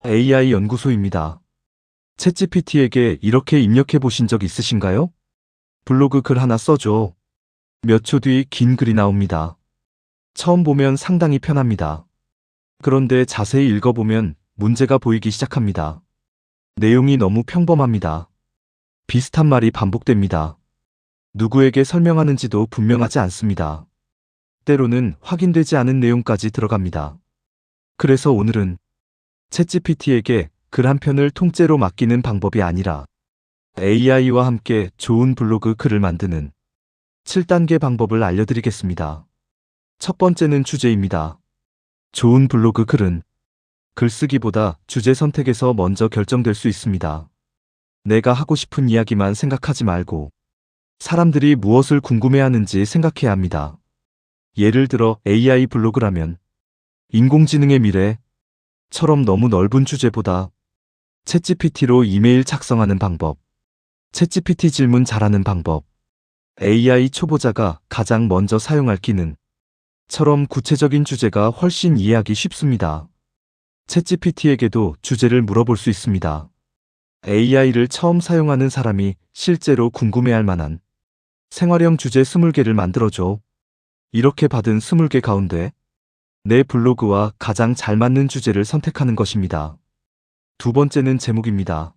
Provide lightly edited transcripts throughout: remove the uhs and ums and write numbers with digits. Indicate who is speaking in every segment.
Speaker 1: AI 연구소입니다. 챗GPT에게 이렇게 입력해 보신 적 있으신가요? 블로그 글 하나 써줘. 몇 초 뒤 긴 글이 나옵니다. 처음 보면 상당히 편합니다. 그런데 자세히 읽어보면 문제가 보이기 시작합니다. 내용이 너무 평범합니다. 비슷한 말이 반복됩니다. 누구에게 설명하는지도 분명하지 않습니다. 때로는 확인되지 않은 내용까지 들어갑니다. 그래서 오늘은 챗GPT에게 글 한 편을 통째로 맡기는 방법이 아니라 AI와 함께 좋은 블로그 글을 만드는 7단계 방법을 알려드리겠습니다. 첫 번째는 주제입니다. 좋은 블로그 글은 글쓰기보다 주제 선택에서 먼저 결정될 수 있습니다. 내가 하고 싶은 이야기만 생각하지 말고 사람들이 무엇을 궁금해하는지 생각해야 합니다. 예를 들어 AI 블로그라면 인공지능의 미래처럼 너무 넓은 주제보다 챗GPT로 이메일 작성하는 방법, 챗GPT 질문 잘하는 방법, AI 초보자가 가장 먼저 사용할 기능처럼 구체적인 주제가 훨씬 이해하기 쉽습니다. 챗GPT에게도 주제를 물어볼 수 있습니다. AI를 처음 사용하는 사람이 실제로 궁금해할 만한 생활형 주제 20개를 만들어줘. 이렇게 받은 20개 가운데 내 블로그와 가장 잘 맞는 주제를 선택하는 것입니다. 두 번째는 제목입니다.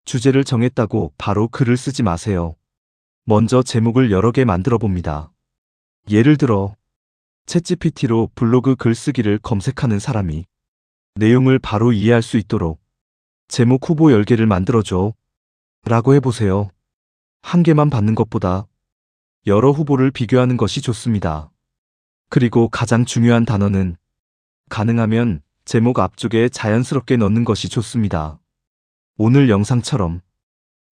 Speaker 1: 주제를 정했다고 바로 글을 쓰지 마세요. 먼저 제목을 여러 개 만들어 봅니다. 예를 들어 챗GPT로 블로그 글쓰기를 검색하는 사람이 내용을 바로 이해할 수 있도록 제목 후보 10개를 만들어줘 라고 해보세요. 한 개만 받는 것보다 여러 후보를 비교하는 것이 좋습니다. 그리고 가장 중요한 단어는 가능하면 제목 앞쪽에 자연스럽게 넣는 것이 좋습니다. 오늘 영상처럼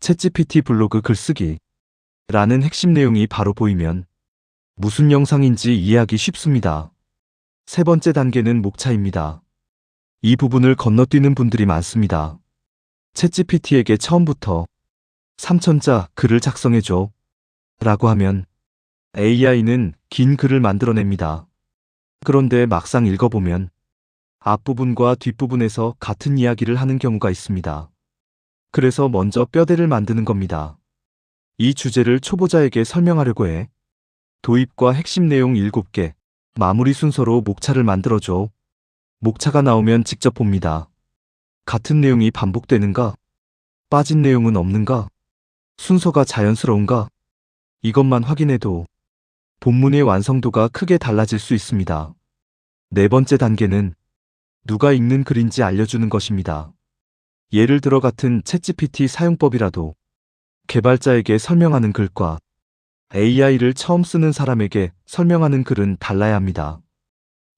Speaker 1: 챗GPT 블로그 글쓰기 라는 핵심 내용이 바로 보이면 무슨 영상인지 이해하기 쉽습니다. 세 번째 단계는 목차입니다. 이 부분을 건너뛰는 분들이 많습니다. 챗GPT에게 처음부터 3000자 글을 작성해줘 라고 하면 AI는 긴 글을 만들어냅니다. 그런데 막상 읽어보면 앞부분과 뒷부분에서 같은 이야기를 하는 경우가 있습니다. 그래서 먼저 뼈대를 만드는 겁니다. 이 주제를 초보자에게 설명하려고 해. 도입과 핵심 내용 7개, 마무리 순서로 목차를 만들어줘. 목차가 나오면 직접 봅니다. 같은 내용이 반복되는가? 빠진 내용은 없는가? 순서가 자연스러운가? 이것만 확인해도 본문의 완성도가 크게 달라질 수 있습니다. 네 번째 단계는 누가 읽는 글인지 알려주는 것입니다. 예를 들어 같은 챗GPT 사용법이라도 개발자에게 설명하는 글과 AI를 처음 쓰는 사람에게 설명하는 글은 달라야 합니다.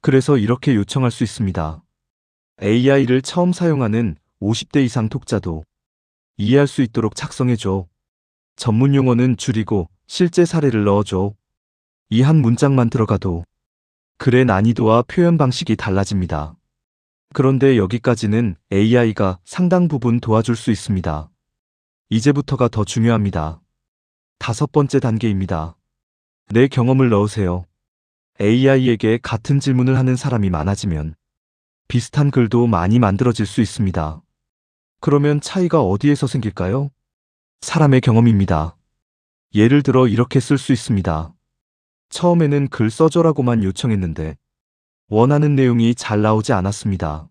Speaker 1: 그래서 이렇게 요청할 수 있습니다. AI를 처음 사용하는 50대 이상 독자도 이해할 수 있도록 작성해줘. 전문 용어는 줄이고 실제 사례를 넣어줘. 이 한 문장만 들어가도 글의 난이도와 표현 방식이 달라집니다. 그런데 여기까지는 AI가 상당 부분 도와줄 수 있습니다. 이제부터가 더 중요합니다. 다섯 번째 단계입니다. 내 경험을 넣으세요. AI에게 같은 질문을 하는 사람이 많아지면 비슷한 글도 많이 만들어질 수 있습니다. 그러면 차이가 어디에서 생길까요? 사람의 경험입니다. 예를 들어 이렇게 쓸 수 있습니다. 처음에는 글 써줘라고만 요청했는데 원하는 내용이 잘 나오지 않았습니다.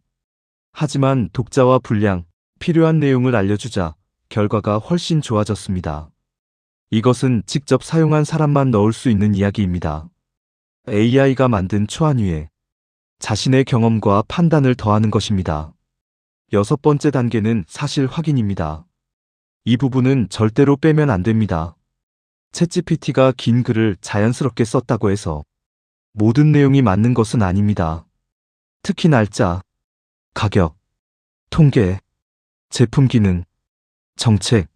Speaker 1: 하지만 독자와 분량, 필요한 내용을 알려주자 결과가 훨씬 좋아졌습니다. 이것은 직접 사용한 사람만 넣을 수 있는 이야기입니다. AI가 만든 초안 위에 자신의 경험과 판단을 더하는 것입니다. 여섯 번째 단계는 사실 확인입니다. 이 부분은 절대로 빼면 안 됩니다. 챗GPT가 긴 글을 자연스럽게 썼다고 해서 모든 내용이 맞는 것은 아닙니다. 특히 날짜, 가격, 통계, 제품 기능, 정책,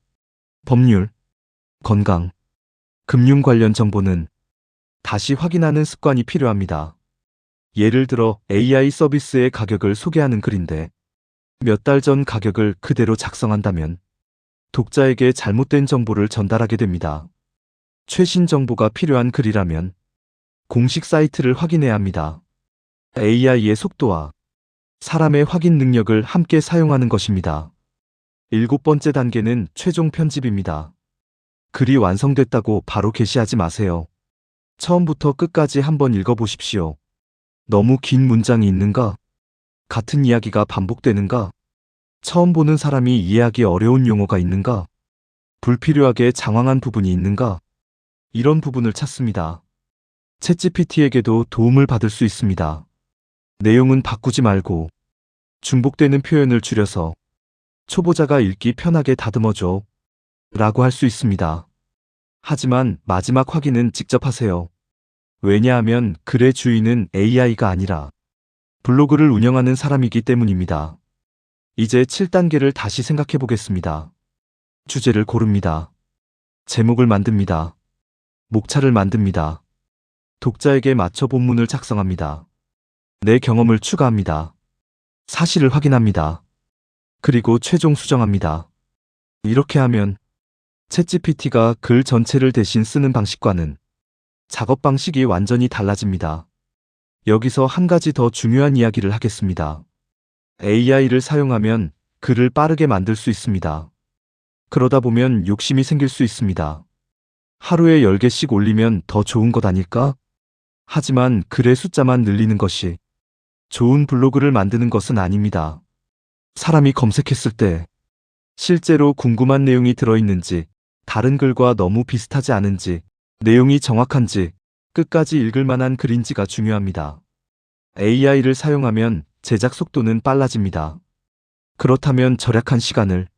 Speaker 1: 법률, 건강, 금융 관련 정보는 다시 확인하는 습관이 필요합니다. 예를 들어 AI 서비스의 가격을 소개하는 글인데 몇 달 전 가격을 그대로 작성한다면 독자에게 잘못된 정보를 전달하게 됩니다. 최신 정보가 필요한 글이라면 공식 사이트를 확인해야 합니다. AI의 속도와 사람의 확인 능력을 함께 사용하는 것입니다. 7번째 단계는 최종 편집입니다. 글이 완성됐다고 바로 게시하지 마세요. 처음부터 끝까지 한번 읽어보십시오. 너무 긴 문장이 있는가? 같은 이야기가 반복되는가? 처음 보는 사람이 이해하기 어려운 용어가 있는가? 불필요하게 장황한 부분이 있는가? 이런 부분을 찾습니다. 챗GPT에게도 도움을 받을 수 있습니다. 내용은 바꾸지 말고 중복되는 표현을 줄여서 초보자가 읽기 편하게 다듬어줘 라고 할 수 있습니다. 하지만 마지막 확인은 직접 하세요. 왜냐하면 글의 주인은 AI가 아니라 블로그를 운영하는 사람이기 때문입니다. 이제 7단계를 다시 생각해 보겠습니다. 주제를 고릅니다. 제목을 만듭니다. 목차를 만듭니다. 독자에게 맞춰 본문을 작성합니다. 내 경험을 추가합니다. 사실을 확인합니다. 그리고 최종 수정합니다. 이렇게 하면 챗GPT가 글 전체를 대신 쓰는 방식과는 작업 방식이 완전히 달라집니다. 여기서 한 가지 더 중요한 이야기를 하겠습니다. AI를 사용하면 글을 빠르게 만들 수 있습니다. 그러다 보면 욕심이 생길 수 있습니다. 하루에 10개씩 올리면 더 좋은 것 아닐까? 하지만 글의 숫자만 늘리는 것이 좋은 블로그를 만드는 것은 아닙니다. 사람이 검색했을 때 실제로 궁금한 내용이 들어있는지, 다른 글과 너무 비슷하지 않은지, 내용이 정확한지, 끝까지 읽을 만한 글인지가 중요합니다. AI를 사용하면 제작 속도는 빨라집니다. 그렇다면 절약한 시간을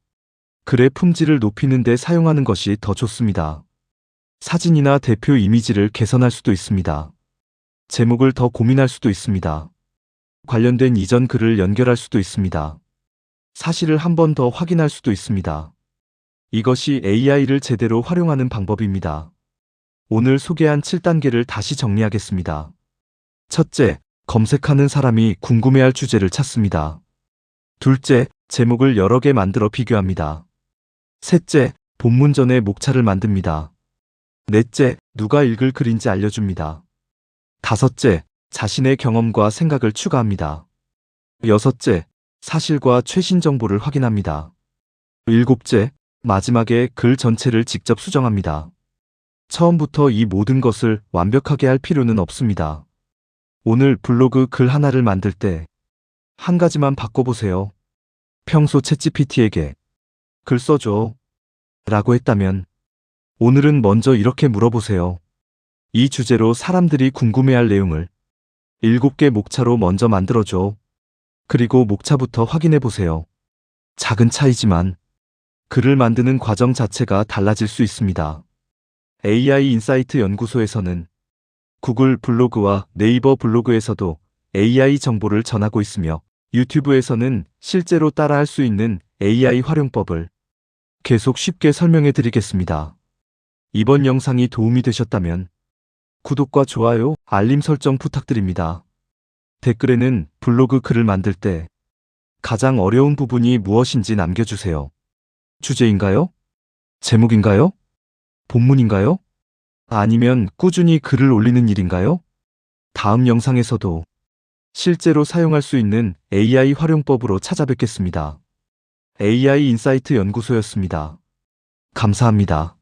Speaker 1: 글의 품질을 높이는 데 사용하는 것이 더 좋습니다. 사진이나 대표 이미지를 개선할 수도 있습니다. 제목을 더 고민할 수도 있습니다. 관련된 이전 글을 연결할 수도 있습니다. 사실을 한 번 더 확인할 수도 있습니다. 이것이 AI를 제대로 활용하는 방법입니다. 오늘 소개한 7단계를 다시 정리하겠습니다. 첫째, 검색하는 사람이 궁금해할 주제를 찾습니다. 둘째, 제목을 여러 개 만들어 비교합니다. 셋째, 본문 전에 목차를 만듭니다. 넷째, 누가 읽을 글인지 알려줍니다. 다섯째, 자신의 경험과 생각을 추가합니다. 여섯째, 사실과 최신 정보를 확인합니다. 일곱째, 마지막에 글 전체를 직접 수정합니다. 처음부터 이 모든 것을 완벽하게 할 필요는 없습니다. 오늘 블로그 글 하나를 만들 때 한 가지만 바꿔보세요. 평소 챗GPT에게 글 써줘 라고 했다면 오늘은 먼저 이렇게 물어보세요. 이 주제로 사람들이 궁금해할 내용을 7개 목차로 먼저 만들어줘. 그리고 목차부터 확인해 보세요. 작은 차이지만 글을 만드는 과정 자체가 달라질 수 있습니다. AI 인사이트 연구소에서는 구글 블로그와 네이버 블로그에서도 AI 정보를 전하고 있으며 유튜브에서는 실제로 따라할 수 있는 AI 활용법을 계속 쉽게 설명해 드리겠습니다. 이번 영상이 도움이 되셨다면 구독과 좋아요, 알림 설정 부탁드립니다. 댓글에는 블로그 글을 만들 때 가장 어려운 부분이 무엇인지 남겨주세요. 주제인가요? 제목인가요? 본문인가요? 아니면 꾸준히 글을 올리는 일인가요? 다음 영상에서도 실제로 사용할 수 있는 AI 활용법으로 찾아뵙겠습니다. AI 인사이트 연구소였습니다. 감사합니다.